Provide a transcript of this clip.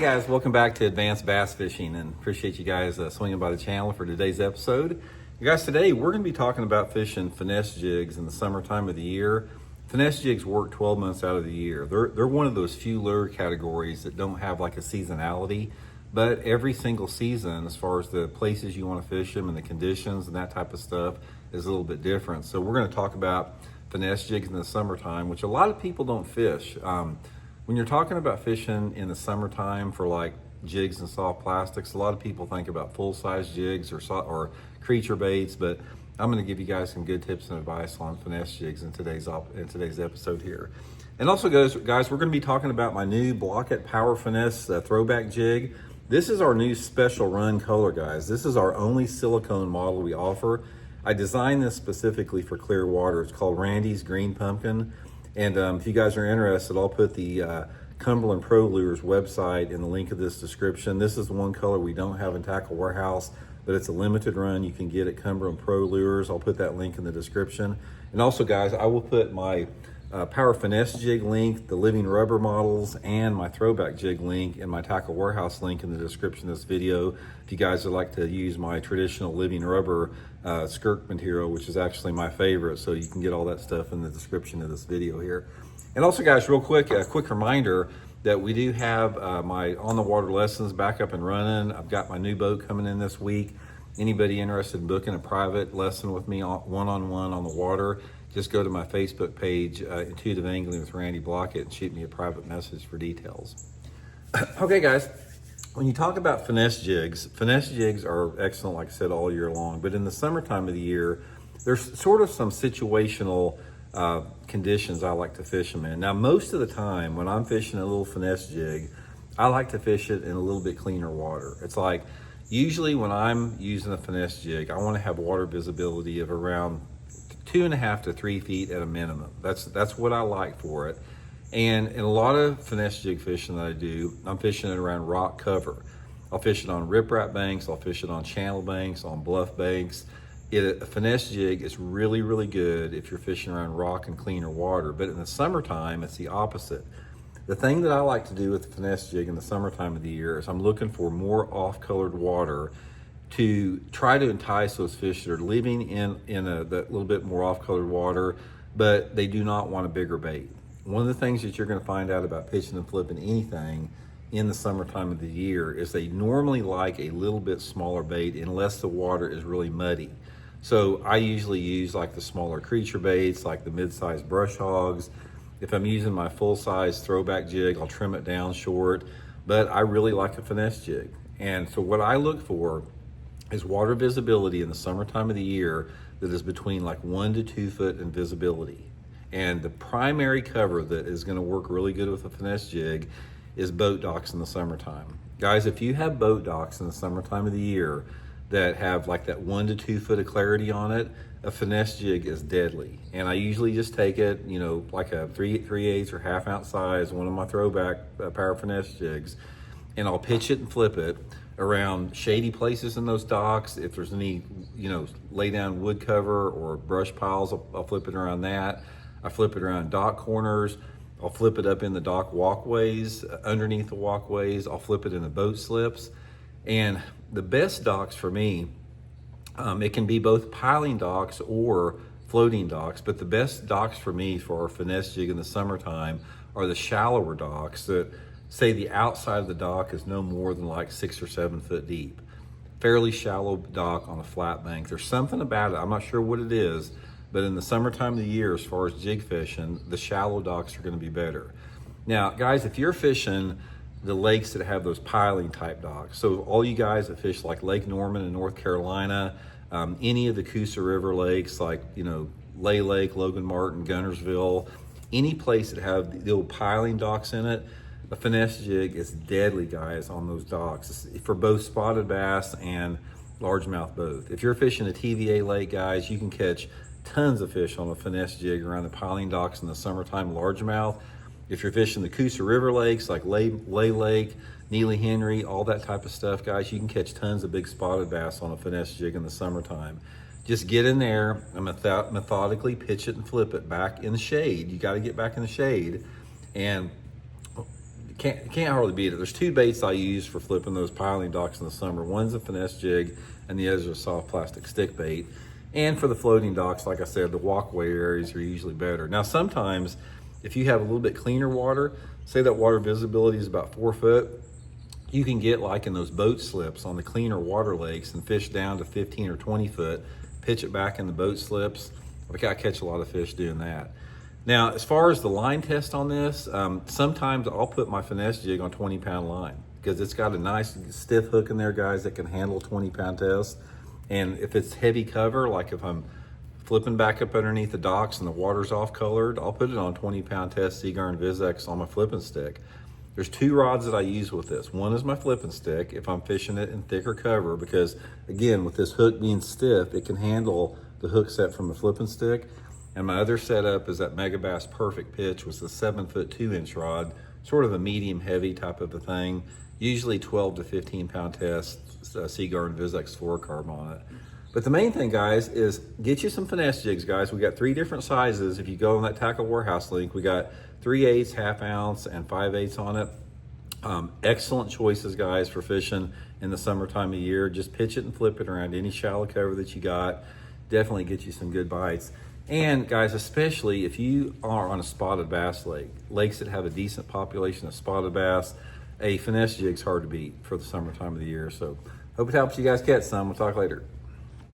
Hey guys, welcome back to Advanced Bass Fishing, and appreciate you guys swinging by the channel for today's episode. You guys, today we're going to be talking about fishing finesse jigs in the summertime of the year. Finesse jigs work 12 months out of the year. They're one of those few lure categories that don't have like a seasonality, but every single season, as far as the places you want to fish them and the conditions and that type of stuff, is a little bit different. So we're going to talk about finesse jigs in the summertime, which a lot of people don't fish. When you're talking about fishing in the summertime for like jigs and soft plastics, a lot of people think about full-size jigs or creature baits, but I'm going to give you guys some good tips and advice on finesse jigs in today's episode here. And also, guys, we're going to be talking about my new Blaukat Power Finesse Throwback jig. This is our new special run color, guys. This is our only silicone model we offer. I designed this specifically for clear water. It's called Randy's Green Pumpkin. And if you guys are interested, I'll put the Cumberland Pro Lures website in the link of this description. This is the one color we don't have in Tackle Warehouse, but it's a limited run you can get at Cumberland Pro Lures. I'll put that link in the description. And also, guys, I will put my Power Finesse jig link, the Living Rubber models, and my Throwback jig link and my Tackle Warehouse link in the description of this video. If you guys would like to use my traditional Living Rubber skirt material, which is actually my favorite, so you can get all that stuff in the description of this video here. And also, guys, real quick, a quick reminder that we do have my on the water lessons back up and running. I've got my new boat coming in this week. Anybody interested in booking a private lesson with me one-on-one on the water, just go to my Facebook page, Intuitive Angling with Randy Blaukat, and shoot me a private message for details. Okay, guys, when you talk about finesse jigs are excellent, like I said, all year long. But in the summertime of the year, there's sort of some situational conditions I like to fish them in. Now, most of the time when I'm fishing a little finesse jig, I like to fish it in a little bit cleaner water. It's like, usually when I'm using a finesse jig, I want to have water visibility of around 2.5 to 3 feet at a minimum. That's what I like for it. And in a lot of finesse jig fishing that I do, I'm fishing it around rock cover. I'll fish it on riprap banks, I'll fish it on channel banks, on bluff banks. A finesse jig is really, really good if you're fishing around rock and cleaner water. But in the summertime, it's the opposite. The thing that I like to do with the finesse jig in the summertime of the year is I'm looking for more off-colored water to try to entice those fish that are living in that little bit more off-colored water, but they do not want a bigger bait. One of the things that you're going to find out about pitching and flipping anything in the summertime of the year is they normally like a little bit smaller bait unless the water is really muddy. So I usually use like the smaller creature baits, like the mid-sized brush hogs. If I'm using my full-size throwback jig, I'll trim it down short, but I really like a finesse jig. And so what I look for is water visibility in the summertime of the year that is between like 1 to 2 foot in visibility. And the primary cover that is going to work really good with a finesse jig is boat docks in the summertime. Guys, if you have boat docks in the summertime of the year that have like that 1 to 2 foot of clarity on it, a finesse jig is deadly. And I usually just take it, like a 3/8 or half ounce size, one of my throwback Power Finesse jigs, and I'll pitch it and flip it around shady places in those docks. If there's any, lay down wood cover or brush piles, I'll flip it around that. I flip it around dock corners. I'll flip it up in the dock walkways, underneath the walkways. I'll flip it in the boat slips. And the best docks for me, it can be both piling docks or floating docks, but the best docks for me for a finesse jig in the summertime are the shallower docks that say the outside of the dock is no more than like 6 or 7 foot deep. Fairly shallow dock on a flat bank. There's something about it, I'm not sure what it is, but in the summertime of the year, as far as jig fishing, the shallow docks are gonna be better. Now, guys, if you're fishing the lakes that have those piling type docks, so all you guys that fish like Lake Norman in North Carolina, any of the Coosa River lakes, like, Lay Lake, Logan Martin, Gunnersville, any place that have the old piling docks in it, a finesse jig is deadly, guys, on those docks. It's for both spotted bass and largemouth both. If you're fishing a TVA lake, guys, you can catch tons of fish on a finesse jig around the piling docks in the summertime, largemouth. If you're fishing the Coosa River lakes, like Lay Lake, Neely Henry, all that type of stuff, guys, you can catch tons of big spotted bass on a finesse jig in the summertime. Just get in there and methodically pitch it and flip it back in the shade. You got to get back in the shade and can't hardly beat it. There's two baits I use for flipping those piling docks in the summer. One's a Finesse jig, and the other's a soft plastic stick bait. And for the floating docks, like I said, the walkway areas are usually better. Now, sometimes if you have a little bit cleaner water, say that water visibility is about 4 foot, you can get like in those boat slips on the cleaner water lakes and fish down to 15 or 20 foot, pitch it back in the boat slips. I catch a lot of fish doing that. Now, as far as the line test on this, sometimes I'll put my Finesse jig on 20-pound line because it's got a nice stiff hook in there, guys, that can handle 20-pound tests. And if it's heavy cover, like if I'm flipping back up underneath the docks and the water's off colored, I'll put it on 20-pound test Seaguar and Vizex on my flipping stick. There's two rods that I use with this. One is my flipping stick if I'm fishing it in thicker cover because, again, with this hook being stiff, it can handle the hook set from the flipping stick. And my other setup is that Megabass Perfect Pitch, was the 7-foot 2-inch rod, sort of a medium heavy type of a thing, usually 12 to 15 pound test, Seaguar and Vizex fluorocarbon on it. But the main thing, guys, is get you some Finesse jigs, guys. We got 3 different sizes. If you go on that Tackle Warehouse link, we got 3/8, half ounce, and 5/8 on it. Excellent choices, guys, for fishing in the summertime of year. Just pitch it and flip it around any shallow cover that you got. Definitely get you some good bites. And guys, especially if you are on a spotted bass lake, lakes that have a decent population of spotted bass, a Finesse jig's hard to beat for the summertime of the year. So hope it helps you guys catch some. We'll talk later.